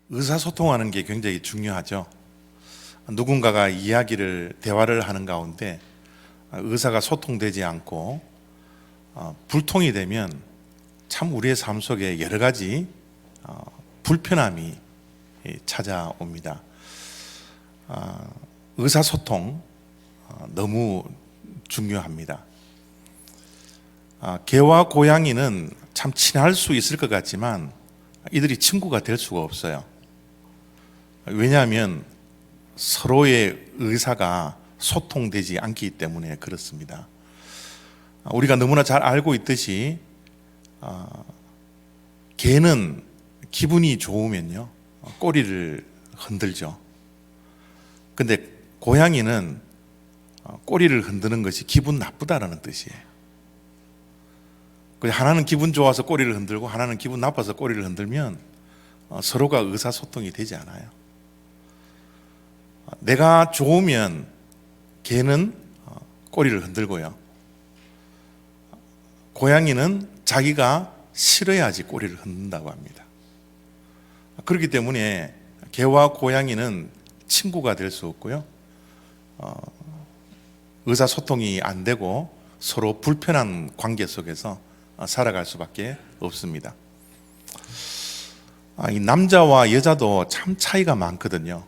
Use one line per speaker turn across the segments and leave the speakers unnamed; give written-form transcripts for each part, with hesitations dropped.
의사소통하는 게 굉장히 중요하죠. 누군가가 대화를 하는 가운데 의사가 소통되지 않고 불통이 되면 참 우리의 삶 속에 여러 가지 불편함이 찾아옵니다. 의사소통 너무 중요합니다. 개와 고양이는 참 친할 수 있을 것 같지만 이들이 친구가 될 수가 없어요. 왜냐하면 서로의 의사가 소통되지 않기 때문에 그렇습니다. 우리가 너무나 잘 알고 있듯이 개는 기분이 좋으면요 꼬리를 흔들죠. 근데 고양이는 꼬리를 흔드는 것이 기분 나쁘다라는 뜻이에요. 하나는 기분 좋아서 꼬리를 흔들고 하나는 기분 나빠서 꼬리를 흔들면 서로가 의사소통이 되지 않아요. 내가 좋으면 개는 꼬리를 흔들고요, 고양이는 자기가 싫어야지 꼬리를 흔든다고 합니다. 그렇기 때문에 개와 고양이는 친구가 될 수 없고요, 의사소통이 안 되고 서로 불편한 관계 속에서 살아갈 수밖에 없습니다. 이 남자와 여자도 참 차이가 많거든요.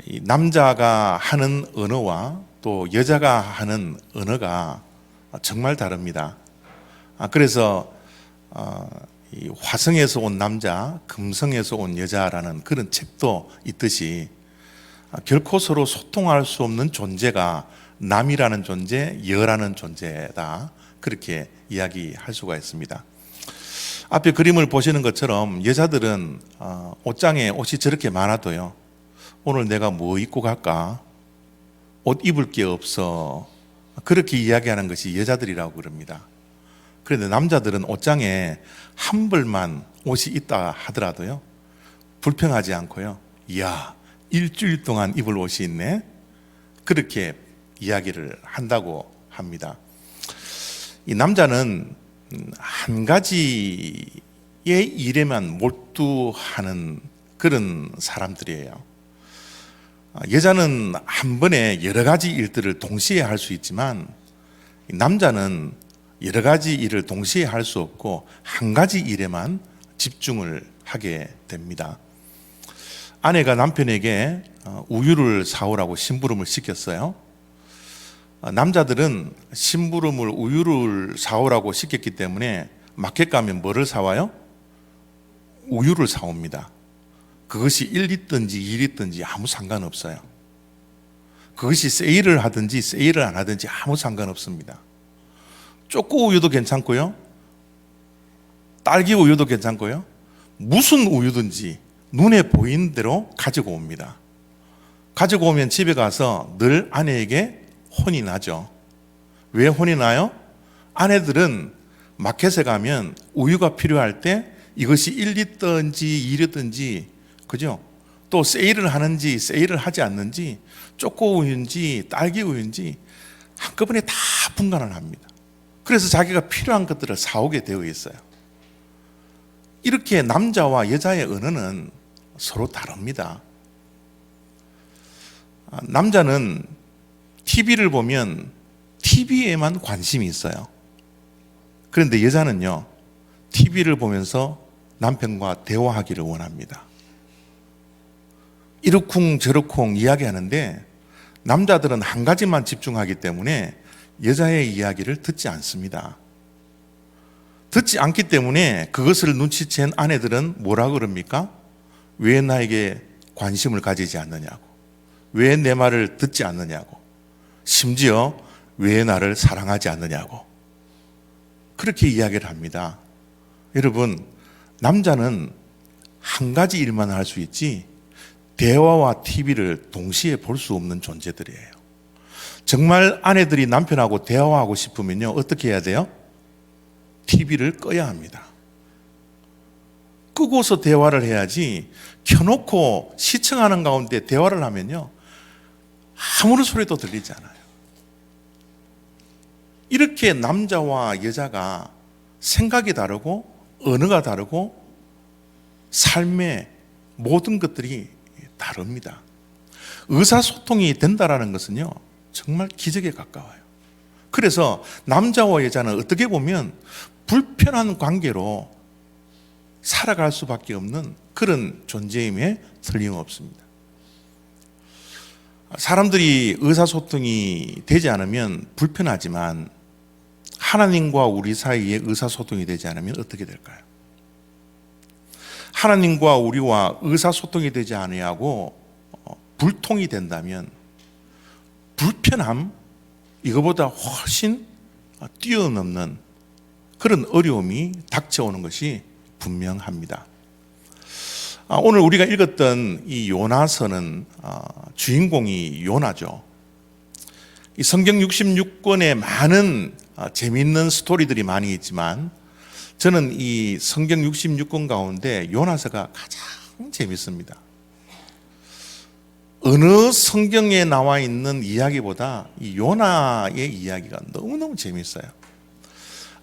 이 남자가 하는 언어와 또 여자가 하는 언어가 정말 다릅니다. 그래서 이 화성에서 온 남자, 금성에서 온 여자라는 그런 책도 있듯이 결코 서로 소통할 수 없는 존재가 남이라는 존재, 여라는 존재다, 그렇게 이야기할 수가 있습니다. 앞에 그림을 보시는 것처럼 여자들은 옷장에 옷이 저렇게 많아도요, 오늘 내가 뭐 입고 갈까? 옷 입을 게 없어. 그렇게 이야기하는 것이 여자들이라고 그럽니다. 그런데 남자들은 옷장에 한 벌만 옷이 있다 하더라도요 불평하지 않고요, 이야, 일주일 동안 입을 옷이 있네, 그렇게 이야기를 한다고 합니다. 이 남자는 한 가지의 일에만 몰두하는 그런 사람들이에요. 여자는 한 번에 여러 가지 일들을 동시에 할 수 있지만 남자는 여러 가지 일을 동시에 할 수 없고 한 가지 일에만 집중을 하게 됩니다. 아내가 남편에게 우유를 사오라고 심부름을 시켰어요. 남자들은 심부름을 우유를 사오라고 시켰기 때문에 마켓 가면 뭐를 사와요? 우유를 사옵니다. 그것이 1리터인지 2리터인지 아무 상관없어요. 그것이 세일을 하든지 세일을 안 하든지 아무 상관없습니다. 초코 우유도 괜찮고요, 딸기 우유도 괜찮고요, 무슨 우유든지 눈에 보이는 대로 가지고 옵니다. 가지고 오면 집에 가서 늘 아내에게 혼이 나죠. 왜 혼이 나요? 아내들은 마켓에 가면 우유가 필요할 때 이것이 1리터인지 2리터인지, 그죠? 또 세일을 하는지 세일을 하지 않는지, 초코 우유인지 딸기 우유인지 한꺼번에 다 분간을 합니다. 그래서 자기가 필요한 것들을 사오게 되어 있어요. 이렇게 남자와 여자의 언어는 서로 다릅니다. 남자는 TV를 보면 TV에만 관심이 있어요. 그런데 여자는요, TV를 보면서 남편과 대화하기를 원합니다. 이러쿵 저러쿵 이야기하는데 남자들은 한 가지만 집중하기 때문에 여자의 이야기를 듣지 않습니다. 듣지 않기 때문에 그것을 눈치챈 아내들은 뭐라 그럽니까? 왜 나에게 관심을 가지지 않느냐고, 왜 내 말을 듣지 않느냐고, 심지어 왜 나를 사랑하지 않느냐고, 그렇게 이야기를 합니다. 여러분, 남자는 한 가지 일만 할 수 있지 대화와 TV를 동시에 볼 수 없는 존재들이에요. 정말 아내들이 남편하고 대화하고 싶으면요 어떻게 해야 돼요? TV를 꺼야 합니다. 끄고서 대화를 해야지 켜놓고 시청하는 가운데 대화를 하면요 아무런 소리도 들리지 않아요. 이렇게 남자와 여자가 생각이 다르고 언어가 다르고 삶의 모든 것들이 다릅니다. 의사소통이 된다라는 것은요, 정말 기적에 가까워요. 그래서 남자와 여자는 어떻게 보면 불편한 관계로 살아갈 수밖에 없는 그런 존재임에 틀림없습니다. 사람들이 의사소통이 되지 않으면 불편하지만 하나님과 우리 사이에 의사소통이 되지 않으면 어떻게 될까요? 하나님과 우리와 의사소통이 되지 아니하고 불통이 된다면 불편함, 이거보다 훨씬 뛰어넘는 그런 어려움이 닥쳐오는 것이 분명합니다. 오늘 우리가 읽었던 이 요나서는 주인공이 요나죠. 이 성경 66권에 많은 재미있는 스토리들이 많이 있지만 저는 이 성경 66권 가운데 요나서가 가장 재밌습니다. 어느 성경에 나와 있는 이야기보다 이 요나의 이야기가 너무너무 재밌어요.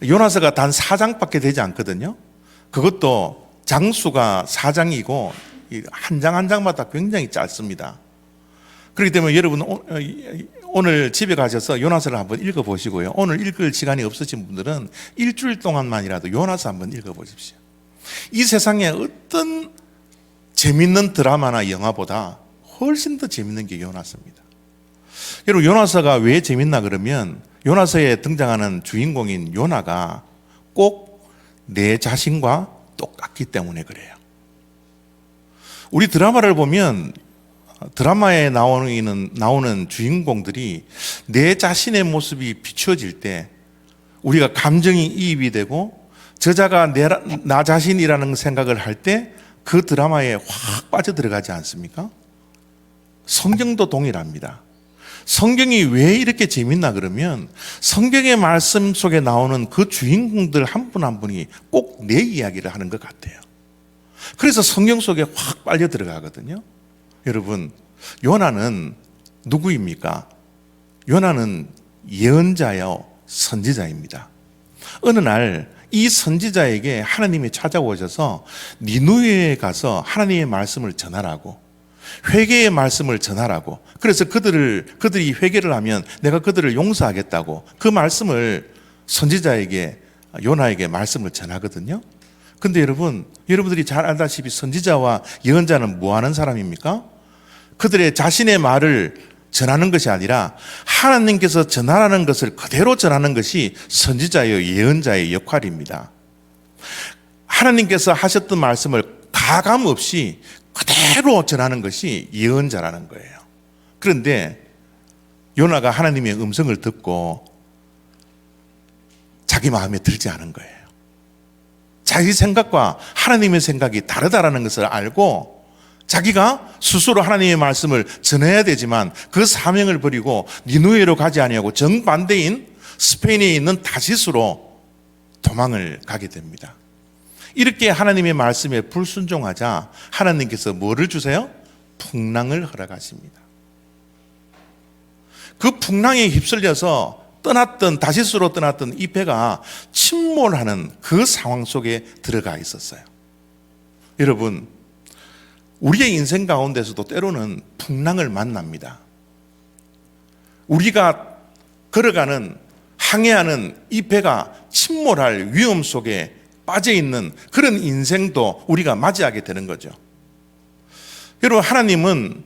요나서가 단 4장밖에 되지 않거든요. 그것도 장수가 4장이고 한 장 한 장마다 굉장히 짧습니다. 그렇기 때문에 여러분 오늘 집에 가셔서 요나서를 한번 읽어보시고요. 오늘 읽을 시간이 없으신 분들은 일주일 동안만이라도 요나서 한번 읽어보십시오. 이 세상에 어떤 재밌는 드라마나 영화보다 훨씬 더 재밌는 게 요나서입니다. 여러분, 요나서가 왜 재밌나 그러면 요나서에 등장하는 주인공인 요나가 꼭 내 자신과 똑같기 때문에 그래요. 우리 드라마를 보면 드라마에 나오는 주인공들이 내 자신의 모습이 비추어질 때 우리가 감정이 이입이 되고 저자가 나 자신이라는 생각을 할 때 그 드라마에 확 빠져들어가지 않습니까? 성경도 동일합니다. 성경이 왜 이렇게 재밌나 그러면 성경의 말씀 속에 나오는 그 주인공들 한 분 한 분이 꼭 내 이야기를 하는 것 같아요. 그래서 성경 속에 확 빨려 들어가거든요. 여러분, 요나는 누구입니까? 요나는 예언자요, 선지자입니다. 어느 날 이 선지자에게 하나님이 찾아오셔서 니느웨에 가서 하나님의 말씀을 전하라고, 회개의 말씀을 전하라고, 그래서 그들이 회개를 하면 내가 그들을 용서하겠다고 그 말씀을 선지자에게, 요나에게 말씀을 전하거든요. 근데 여러분들이 잘 알다시피 선지자와 예언자는 뭐 하는 사람입니까? 그들의 자신의 말을 전하는 것이 아니라 하나님께서 전하라는 것을 그대로 전하는 것이 선지자의 예언자의 역할입니다. 하나님께서 하셨던 말씀을 가감 없이 그대로 전하는 것이 예언자라는 거예요. 그런데 요나가 하나님의 음성을 듣고 자기 마음에 들지 않은 거예요. 자기 생각과 하나님의 생각이 다르다라는 것을 알고 자기가 스스로 하나님의 말씀을 전해야 되지만 그 사명을 버리고 니느웨로 가지 아니하고 정반대인 스페인에 있는 다시스로 도망을 가게 됩니다. 이렇게 하나님의 말씀에 불순종하자 하나님께서 뭐를 주세요? 풍랑을 허락하십니다. 그 풍랑에 휩쓸려서 다시스로 떠났던 이 배가 침몰하는 그 상황 속에 들어가 있었어요. 여러분, 우리의 인생 가운데서도 때로는 풍랑을 만납니다. 우리가 걸어가는, 항해하는 이 배가 침몰할 위험 속에 빠져있는 그런 인생도 우리가 맞이하게 되는 거죠. 여러분, 하나님은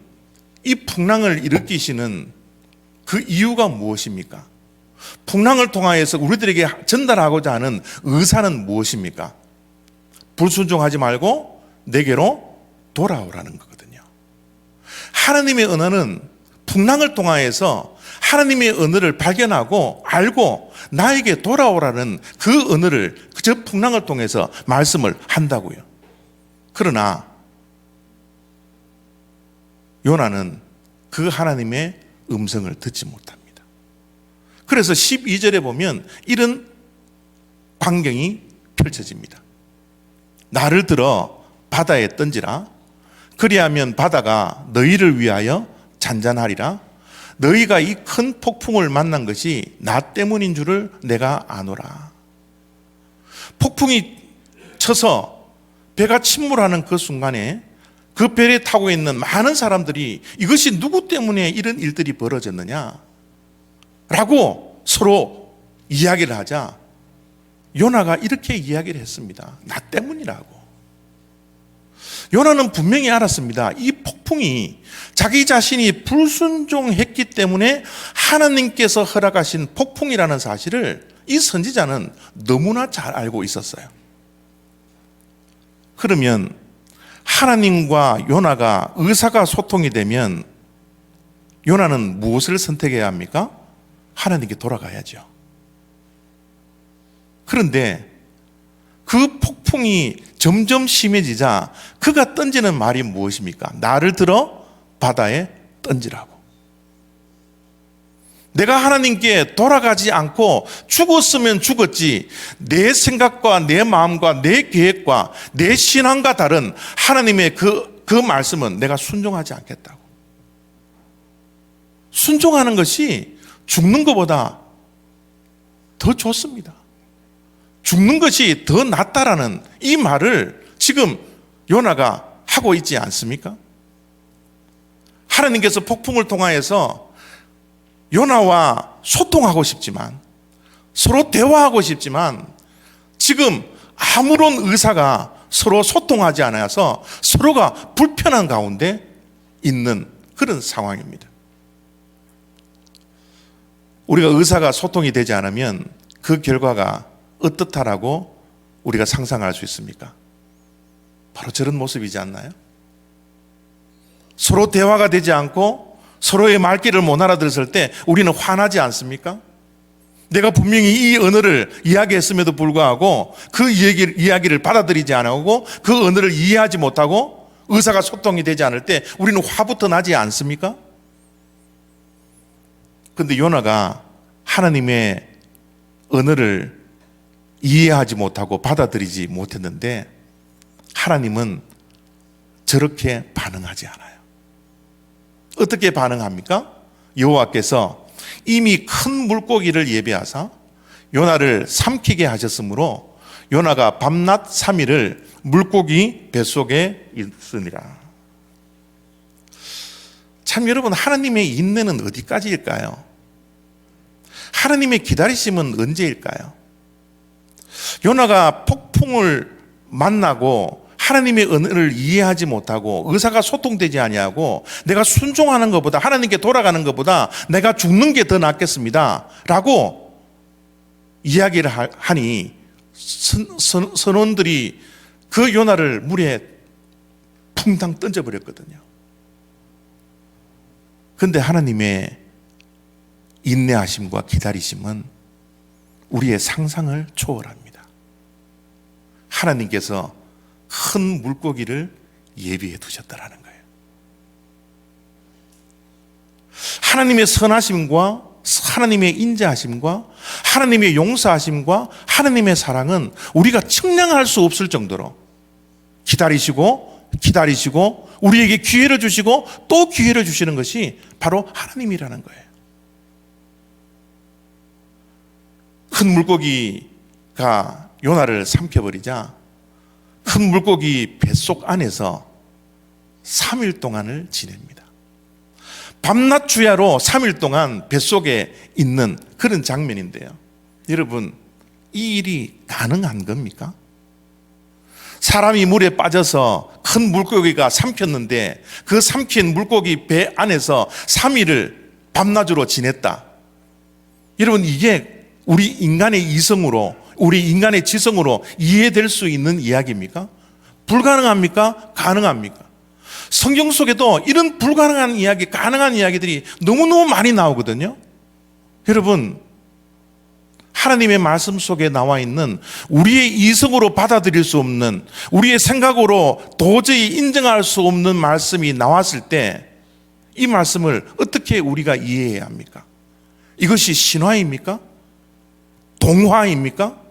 이 풍랑을 일으키시는 그 이유가 무엇입니까? 풍랑을 통하여서 우리들에게 전달하고자 하는 의사는 무엇입니까? 불순종하지 말고 내게로 돌아오라는 거거든요. 하나님의 언어는 풍랑을 통하여서 하나님의 언어를 발견하고 알고 나에게 돌아오라는 그 언어를 저 풍랑을 통해서 말씀을 한다고요. 그러나 요나는 그 하나님의 음성을 듣지 못합니다. 그래서 12절에 보면 이런 광경이 펼쳐집니다. 나를 들어 바다에 던지라. 그리하면 바다가 너희를 위하여 잔잔하리라. 너희가 이 큰 폭풍을 만난 것이 나 때문인 줄을 내가 아노라. 폭풍이 쳐서 배가 침몰하는 그 순간에 그 배에 타고 있는 많은 사람들이 이것이 누구 때문에 이런 일들이 벌어졌느냐 라고 서로 이야기를 하자 요나가 이렇게 이야기를 했습니다. 나 때문이라고. 요나는 분명히 알았습니다. 이 폭풍이 자기 자신이 불순종했기 때문에 하나님께서 허락하신 폭풍이라는 사실을 이 선지자는 너무나 잘 알고 있었어요. 그러면 하나님과 요나가 의사소통이 되면 요나는 무엇을 선택해야 합니까? 하나님께 돌아가야죠. 그런데 그 폭풍이 점점 심해지자 그가 던지는 말이 무엇입니까? 나를 들어 바다에 던지라고. 내가 하나님께 돌아가지 않고 죽었으면 죽었지 내 생각과 내 마음과 내 계획과 내 신앙과 다른 하나님의 그 말씀은 내가 순종하지 않겠다고. 순종하는 것이 죽는 것보다 더 좋습니다. 죽는 것이 더 낫다라는 이 말을 지금 요나가 하고 있지 않습니까? 하나님께서 폭풍을 통하여서 요나와 소통하고 싶지만 서로 대화하고 싶지만 지금 아무런 의사가 서로 소통하지 않아서 서로가 불편한 가운데 있는 그런 상황입니다. 우리가 의사가 소통이 되지 않으면 그 결과가 어떻다라고 우리가 상상할 수 있습니까? 바로 저런 모습이지 않나요? 서로 대화가 되지 않고 서로의 말귀를 못 알아들었을 때 우리는 화나지 않습니까? 내가 분명히 이 언어를 이야기했음에도 불구하고 그 이야기를 받아들이지 않고 그 언어를 이해하지 못하고 의사가 소통이 되지 않을 때 우리는 화부터 나지 않습니까? 그런데 요나가 하나님의 언어를 이해하지 못하고 받아들이지 못했는데 하나님은 저렇게 반응하지 않아요. 어떻게 반응합니까? 여호와께서 이미 큰 물고기를 예비하사 요나를 삼키게 하셨으므로 요나가 밤낮 3일을 물고기 뱃속에 있으니라. 참 여러분, 하나님의 인내는 어디까지일까요? 하나님의 기다리심은 언제일까요? 요나가 폭풍을 만나고 하나님의 은혜를 이해하지 못하고 의사가 소통되지 아니하고 내가 순종하는 것보다 하나님께 돌아가는 것보다 내가 죽는 게 더 낫겠습니다 라고 이야기를 하니 선원들이 그 요나를 물에 퐁당 던져버렸거든요. 그런데 하나님의 인내하심과 기다리심은 우리의 상상을 초월합니다. 하나님께서 큰 물고기를 예비해 두셨다라는 거예요. 하나님의 선하심과 하나님의 인자하심과 하나님의 용서하심과 하나님의 사랑은 우리가 측량할 수 없을 정도로 기다리시고 우리에게 기회를 주시고 또 기회를 주시는 것이 바로 하나님이라는 거예요. 큰 물고기가 요나를 삼켜버리자 큰 물고기 뱃속 안에서 3일 동안을 지냅니다. 밤낮 주야로 3일 동안 뱃속에 있는 그런 장면인데요. 여러분, 이 일이 가능한 겁니까? 사람이 물에 빠져서 큰 물고기가 삼켰는데 그 삼킨 물고기 배 안에서 3일을 밤낮으로 지냈다. 여러분, 이게 우리 인간의 이성으로, 우리 인간의 지성으로 이해될 수 있는 이야기입니까? 불가능합니까? 가능합니까? 성경 속에도 이런 불가능한 이야기, 가능한 이야기들이 너무너무 많이 나오거든요. 여러분, 하나님의 말씀 속에 나와 있는 우리의 이성으로 받아들일 수 없는, 우리의 생각으로 도저히 인정할 수 없는 말씀이 나왔을 때 이 말씀을 어떻게 우리가 이해해야 합니까? 이것이 신화입니까? 동화입니까?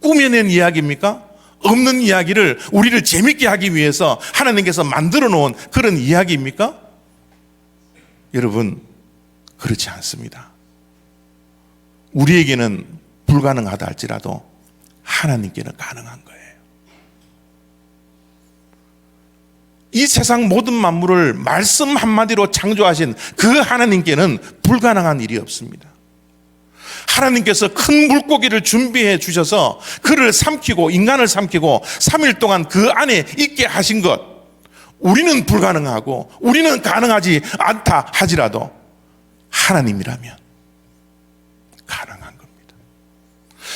꾸며낸 이야기입니까? 없는 이야기를 우리를 재밌게 하기 위해서 하나님께서 만들어 놓은 그런 이야기입니까? 여러분, 그렇지 않습니다. 우리에게는 불가능하다 할지라도 하나님께는 가능한 거예요. 이 세상 모든 만물을 말씀 한마디로 창조하신 그 하나님께는 불가능한 일이 없습니다. 하나님께서 큰 물고기를 준비해 주셔서 그를 삼키고 인간을 삼키고 3일 동안 그 안에 있게 하신 것, 우리는 불가능하고 우리는 가능하지 않다 하지라도 하나님이라면 가능한 겁니다.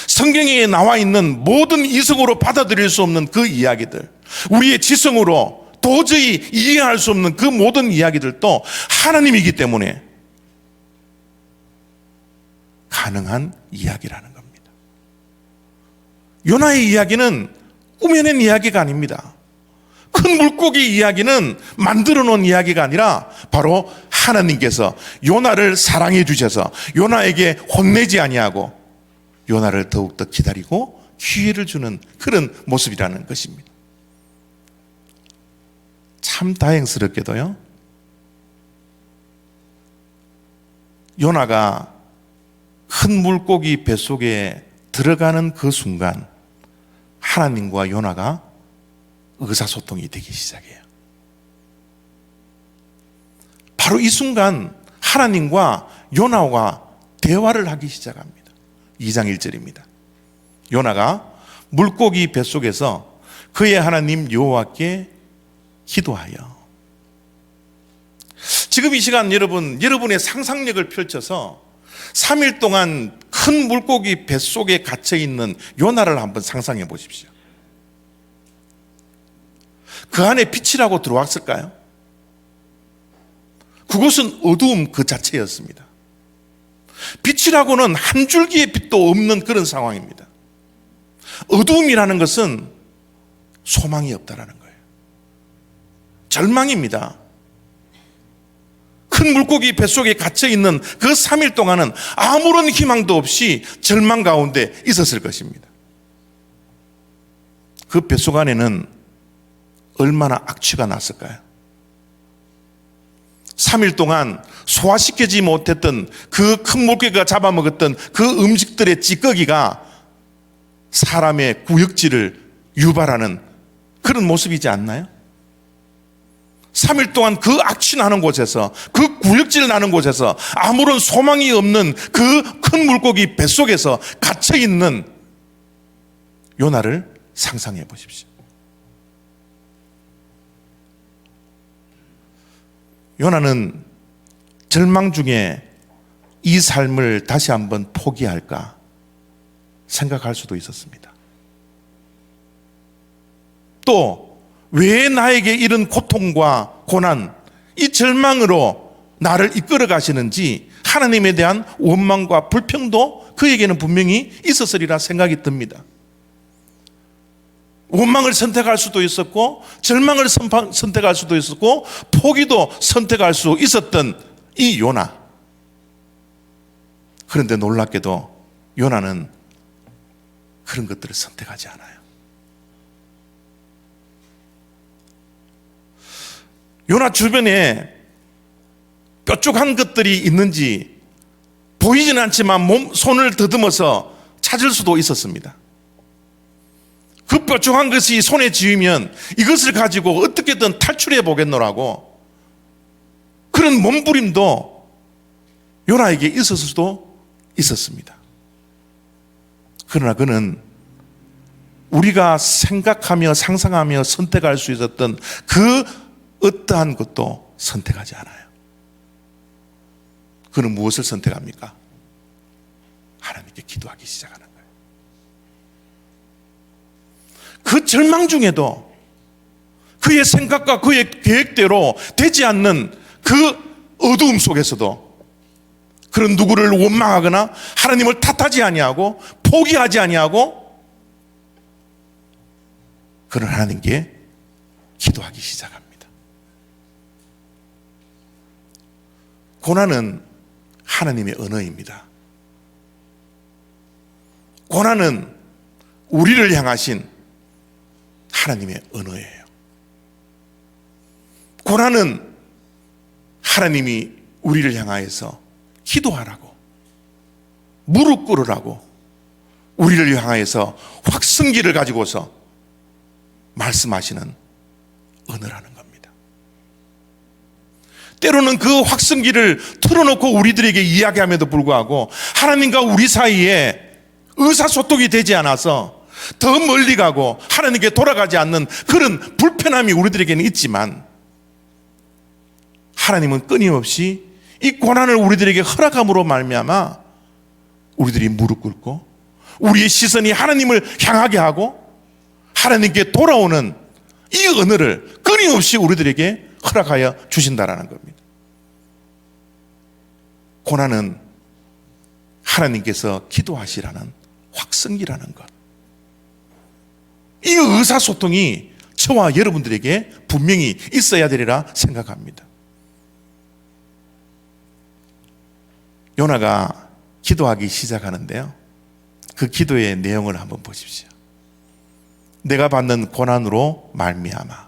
성경에 나와 있는 모든 이성으로 받아들일 수 없는 그 이야기들, 우리의 지성으로 도저히 이해할 수 없는 그 모든 이야기들도 하나님이기 때문에 가능한 이야기라는 겁니다. 요나의 이야기는 꾸며낸 이야기가 아닙니다. 큰 물고기 이야기는 만들어 놓은 이야기가 아니라 바로 하나님께서 요나를 사랑해 주셔서 요나에게 혼내지 아니하고 요나를 더욱더 기다리고 기회를 주는 그런 모습이라는 것입니다. 참 다행스럽게도요, 요나가 큰 물고기 뱃속에 들어가는 그 순간 하나님과 요나가 의사소통이 되기 시작해요. 바로 이 순간 하나님과 요나가 대화를 하기 시작합니다. 2장 1절입니다. 요나가 물고기 뱃속에서 그의 하나님 여호와께 기도하여. 지금 이 시간 여러분의 상상력을 펼쳐서 3일 동안 큰 물고기 뱃속에 갇혀있는 요나를 한번 상상해 보십시오. 그 안에 빛이라고 들어왔을까요? 그것은 어두움 그 자체였습니다. 빛이라고는 한 줄기의 빛도 없는 그런 상황입니다. 어두움이라는 것은 소망이 없다라는 거예요. 절망입니다. 큰 물고기 뱃속에 갇혀있는 그 3일 동안은 아무런 희망도 없이 절망 가운데 있었을 것입니다. 그 뱃속 안에는 얼마나 악취가 났을까요? 3일 동안 소화시키지 못했던 그 큰 물고기가 잡아먹었던 그 음식들의 찌꺼기가 사람의 구역질을 유발하는 그런 모습이지 않나요? 3일 동안 그 악취 나는 곳에서, 그 구역질 나는 곳에서 아무런 소망이 없는 그 큰 물고기 뱃속에서 갇혀있는 요나를 상상해 보십시오. 요나는 절망 중에 이 삶을 다시 한번 포기할까 생각할 수도 있었습니다. 또 왜 나에게 이런 고통과 고난, 이 절망으로 나를 이끌어 가시는지 하나님에 대한 원망과 불평도 그에게는 분명히 있었으리라 생각이 듭니다. 원망을 선택할 수도 있었고 절망을 선택할 수도 있었고 포기도 선택할 수 있었던 이 요나. 그런데 놀랍게도 요나는 그런 것들을 선택하지 않아요. 요나 주변에 뾰족한 것들이 있는지 보이지는 않지만 손을 더듬어서 찾을 수도 있었습니다. 그 뾰족한 것이 손에 쥐으면 이것을 가지고 어떻게든 탈출해 보겠노라고 그런 몸부림도 요나에게 있었을 수도 있었습니다. 그러나 그는 우리가 생각하며 상상하며 선택할 수 있었던 그 어떠한 것도 선택하지 않아요. 그는 무엇을 선택합니까? 하나님께 기도하기 시작하는 거예요. 그 절망 중에도 그의 생각과 그의 계획대로 되지 않는 그 어두움 속에서도 그런 누구를 원망하거나 하나님을 탓하지 아니하고 포기하지 아니하고 그는 하나님께 기도하기 시작합니다. 고난은 하나님의 언어입니다. 고난은 우리를 향하신 하나님의 언어예요. 고난은 하나님이 우리를 향하여서 기도하라고, 무릎 꿇으라고, 우리를 향하여서 확성기를 가지고서 말씀하시는 언어라는 겁니다. 때로는 그 확성기를 틀어놓고 우리들에게 이야기함에도 불구하고 하나님과 우리 사이에 의사소통이 되지 않아서 더 멀리 가고 하나님께 돌아가지 않는 그런 불편함이 우리들에게는 있지만, 하나님은 끊임없이 이 고난을 우리들에게 허락함으로 말미암아 우리들이 무릎 꿇고 우리의 시선이 하나님을 향하게 하고 하나님께 돌아오는 이 은혜를 끊임없이 우리들에게 허락하여 주신다라는 겁니다. 고난은 하나님께서 기도하시라는 확성기라는 것, 이 의사소통이 저와 여러분들에게 분명히 있어야 되리라 생각합니다. 요나가 기도하기 시작하는데요, 그 기도의 내용을 한번 보십시오. 내가 받는 고난으로 말미암아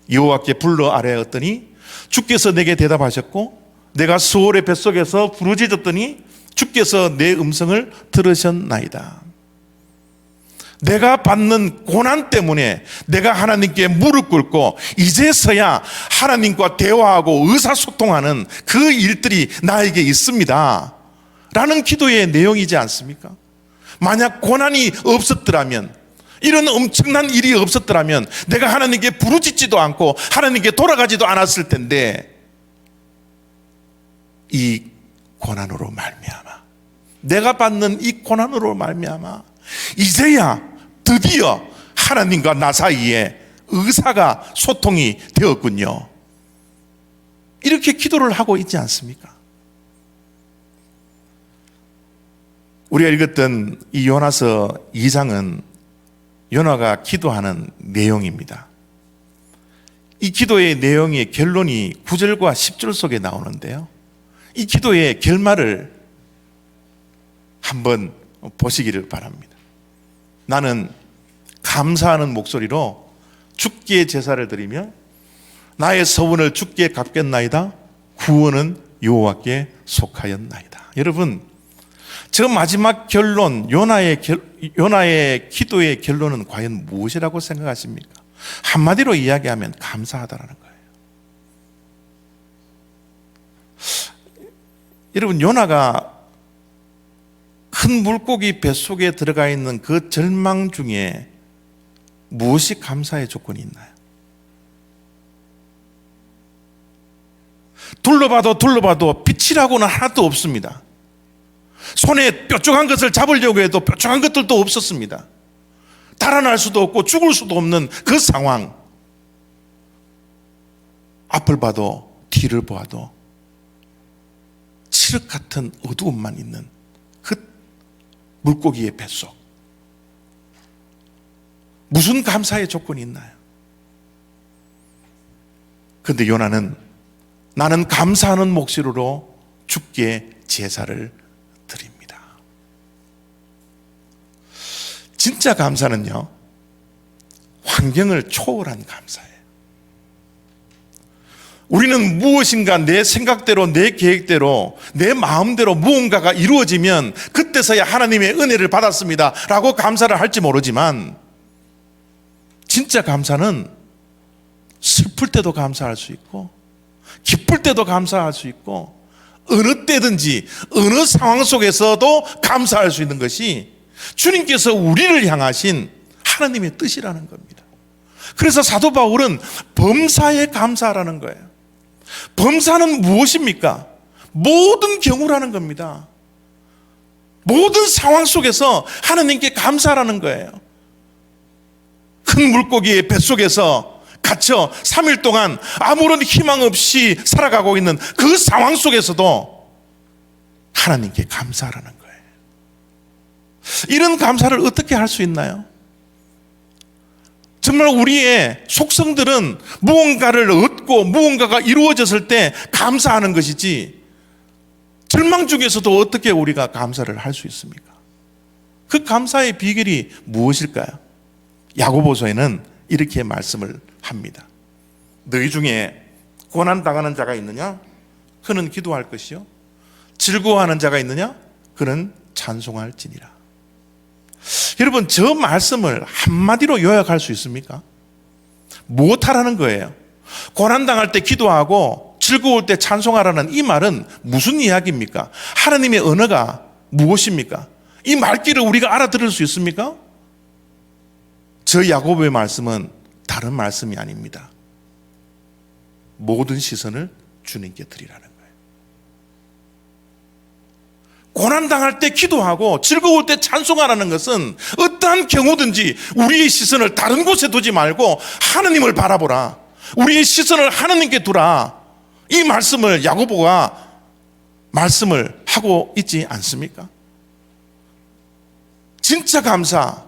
여호와께 불러 아뢰었더니 주께서 내게 대답하셨고, 내가 수월의 뱃속에서 부르짖었더니 주께서 내 음성을 들으셨나이다. 내가 받는 고난 때문에 내가 하나님께 무릎 꿇고 이제서야 하나님과 대화하고 의사소통하는 그 일들이 나에게 있습니다 라는 기도의 내용이지 않습니까? 만약 고난이 없었더라면, 이런 엄청난 일이 없었더라면 내가 하나님께 부르짖지도 않고 하나님께 돌아가지도 않았을 텐데, 이 고난으로 말미암아, 내가 받는 이 고난으로 말미암아 이제야 드디어 하나님과 나 사이에 의사가 소통이 되었군요. 이렇게 기도를 하고 있지 않습니까? 우리가 읽었던 이 요나서 2장은 요나가 기도하는 내용입니다. 이 기도의 내용의 결론이 9절과 10절 속에 나오는데요, 이 기도의 결말을 한번 보시기를 바랍니다. 나는 감사하는 목소리로 주께 제사를 드리며 나의 서원을 주께 갚겠나이다. 구원은 여호와께 속하였나이다. 여러분, 저 마지막 결론, 요나의 기도의 결론은 과연 무엇이라고 생각하십니까? 한마디로 이야기하면 감사하다라는 거예요. 여러분, 요나가 큰 물고기 뱃속에 들어가 있는 그 절망 중에 무엇이 감사의 조건이 있나요? 둘러봐도 빛이라고는 하나도 없습니다. 손에 뾰족한 것을 잡으려고 해도 뾰족한 것들도 없었습니다. 달아날 수도 없고 죽을 수도 없는 그 상황. 앞을 봐도 뒤를 보아도 칠흑 같은 어두움만 있는 그 물고기의 뱃속. 무슨 감사의 조건이 있나요? 그런데 요나는 나는 감사하는 목소리로 주께 제사를 드립니다. 진짜 감사는요, 환경을 초월한 감사예요. 우리는 무엇인가 내 생각대로, 내 계획대로, 내 마음대로 무언가가 이루어지면 그때서야 하나님의 은혜를 받았습니다 라고 감사를 할지 모르지만, 진짜 감사는 슬플 때도 감사할 수 있고 기쁠 때도 감사할 수 있고 어느 때든지 어느 상황 속에서도 감사할 수 있는 것이 주님께서 우리를 향하신 하나님의 뜻이라는 겁니다. 그래서 사도 바울은 범사에 감사하라는 거예요. 범사는 무엇입니까? 모든 경우라는 겁니다. 모든 상황 속에서 하나님께 감사하라는 거예요. 큰 물고기의 뱃속에서 갇혀 3일 동안 아무런 희망 없이 살아가고 있는 그 상황 속에서도 하나님께 감사하라는 거예요. 이런 감사를 어떻게 할 수 있나요? 정말 우리의 속성들은 무언가를 얻고 무언가가 이루어졌을 때 감사하는 것이지, 절망 중에서도 어떻게 우리가 감사를 할 수 있습니까? 그 감사의 비결이 무엇일까요? 야고보서에는 이렇게 말씀을 합니다. 너희 중에 고난당하는 자가 있느냐? 그는 기도할 것이요. 즐거워하는 자가 있느냐? 그는 찬송할지니라. 여러분, 저 말씀을 한마디로 요약할 수 있습니까? 무엇하라는 거예요? 고난당할 때 기도하고 즐거울 때 찬송하라는 이 말은 무슨 이야기입니까? 하나님의 언어가 무엇입니까? 이 말귀를 우리가 알아들을 수 있습니까? 저 야고보의 말씀은 다른 말씀이 아닙니다. 모든 시선을 주님께 드리라는 거예요. 고난당할 때 기도하고 즐거울 때 찬송하라는 것은 어떠한 경우든지 우리의 시선을 다른 곳에 두지 말고 하나님을 바라보라. 우리의 시선을 하나님께 두라. 이 말씀을 야고보가 말씀을 하고 있지 않습니까? 진짜 감사,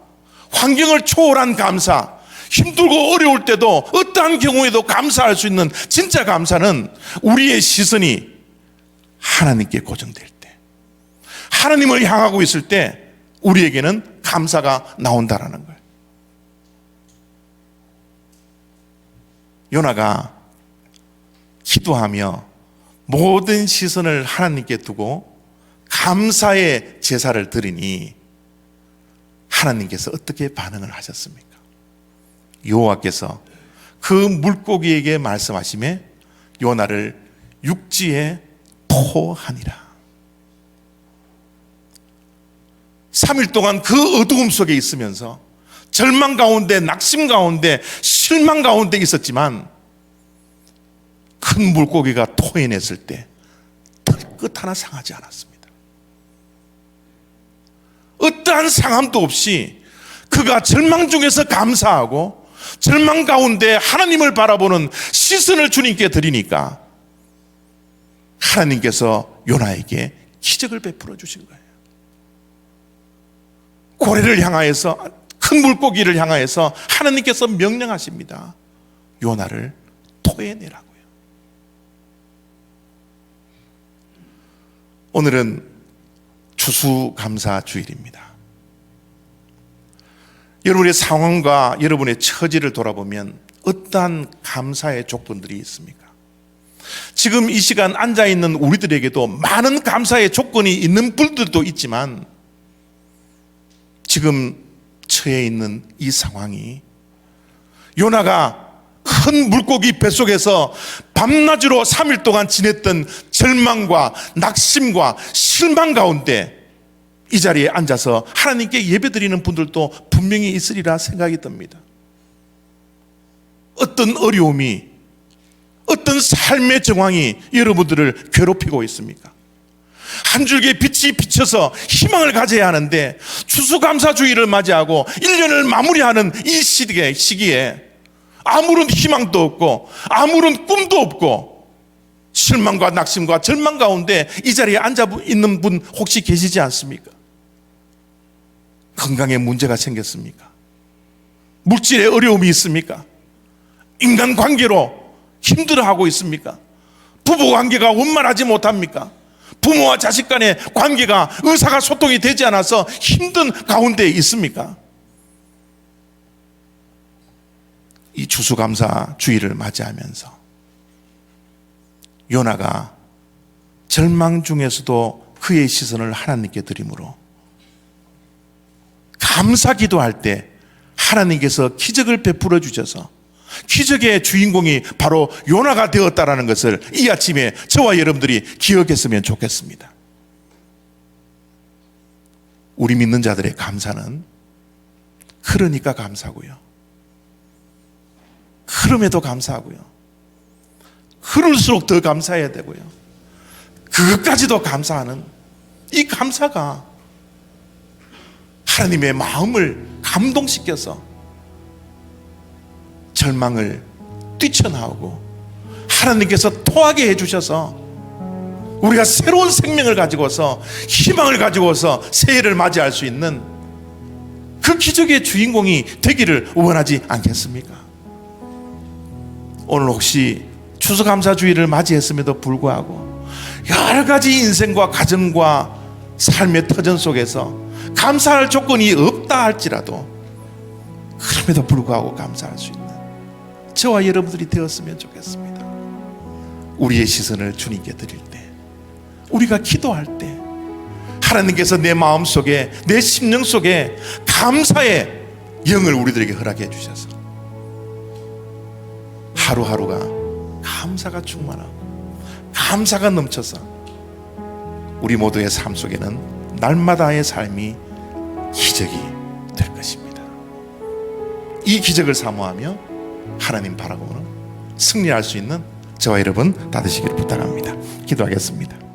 환경을 초월한 감사, 힘들고 어려울 때도 어떠한 경우에도 감사할 수 있는 진짜 감사는 우리의 시선이 하나님께 고정될 때, 하나님을 향하고 있을 때 우리에게는 감사가 나온다라는 거예요. 요나가 기도하며 모든 시선을 하나님께 두고 감사의 제사를 드리니 하나님께서 어떻게 반응을 하셨습니까? 여호와께서 그 물고기에게 말씀하시매 요나를 육지에 토하니라. 3일 동안 그 어두움 속에 있으면서 절망 가운데, 낙심 가운데, 실망 가운데 있었지만 큰 물고기가 토해냈을 때 털끝 하나 상하지 않았습니다. 어떠한 상함도 없이 그가 절망 중에서 감사하고 절망 가운데 하나님을 바라보는 시선을 주님께 드리니까 하나님께서 요나에게 기적을 베풀어 주신 거예요. 고래를 향하여서, 큰 물고기를 향하여서 하나님께서 명령하십니다. 요나를 토해내라고요. 오늘은 추수감사 주일입니다. 여러분의 상황과 여러분의 처지를 돌아보면 어떠한 감사의 조건들이 있습니까? 지금 이 시간 앉아있는 우리들에게도 많은 감사의 조건이 있는 분들도 있지만 지금 처해 있는 이 상황이 요나가 큰 물고기 뱃속에서 밤낮으로 3일 동안 지냈던 절망과 낙심과 실망 가운데 이 자리에 앉아서 하나님께 예배드리는 분들도 분명히 있으리라 생각이 듭니다. 어떤 어려움이, 어떤 삶의 정황이 여러분들을 괴롭히고 있습니까? 한 줄기의 빛이 비쳐서 희망을 가져야 하는데 추수감사주의를 맞이하고 1년을 마무리하는 이 시기에 아무런 희망도 없고 아무런 꿈도 없고 실망과 낙심과 절망 가운데 이 자리에 앉아 있는 분 혹시 계시지 않습니까? 건강에 문제가 생겼습니까? 물질에 어려움이 있습니까? 인간관계로 힘들어하고 있습니까? 부부관계가 원만하지 못합니까? 부모와 자식 간의 관계가 의사소통이 되지 않아서 힘든 가운데 있습니까? 이 추수감사 주일을 맞이하면서 요나가 절망 중에서도 그의 시선을 하나님께 드림으로 감사 기도할 때 하나님께서 기적을 베풀어 주셔서 기적의 주인공이 바로 요나가 되었다라는 것을 이 아침에 저와 여러분들이 기억했으면 좋겠습니다. 우리 믿는 자들의 감사는 흐르니까 감사고요, 흐름에도 감사하고요, 흐를수록 더 감사해야 되고요, 그것까지도 감사하는 이 감사가 하나님의 마음을 감동시켜서 절망을 뛰쳐나오고 하나님께서 토하게 해주셔서 우리가 새로운 생명을 가지고서 희망을 가지고서 새해를 맞이할 수 있는 그 기적의 주인공이 되기를 원하지 않겠습니까? 오늘 혹시 추수감사주의를 맞이했음에도 불구하고 여러 가지 인생과 가정과 삶의 터전 속에서 감사할 조건이 없다 할지라도 그럼에도 불구하고 감사할 수 있는 저와 여러분들이 되었으면 좋겠습니다. 우리의 시선을 주님께 드릴 때, 우리가 기도할 때 하나님께서 내 마음속에, 내 심령 속에 감사의 영을 우리들에게 허락해 주셔서 하루하루가 감사가 충만하고 감사가 넘쳐서 우리 모두의 삶 속에는 날마다의 삶이 기적이 될 것입니다. 이 기적을 사모하며 하나님 바라보는 승리할 수 있는 저와 여러분 다 되시기를 부탁합니다. 기도하겠습니다.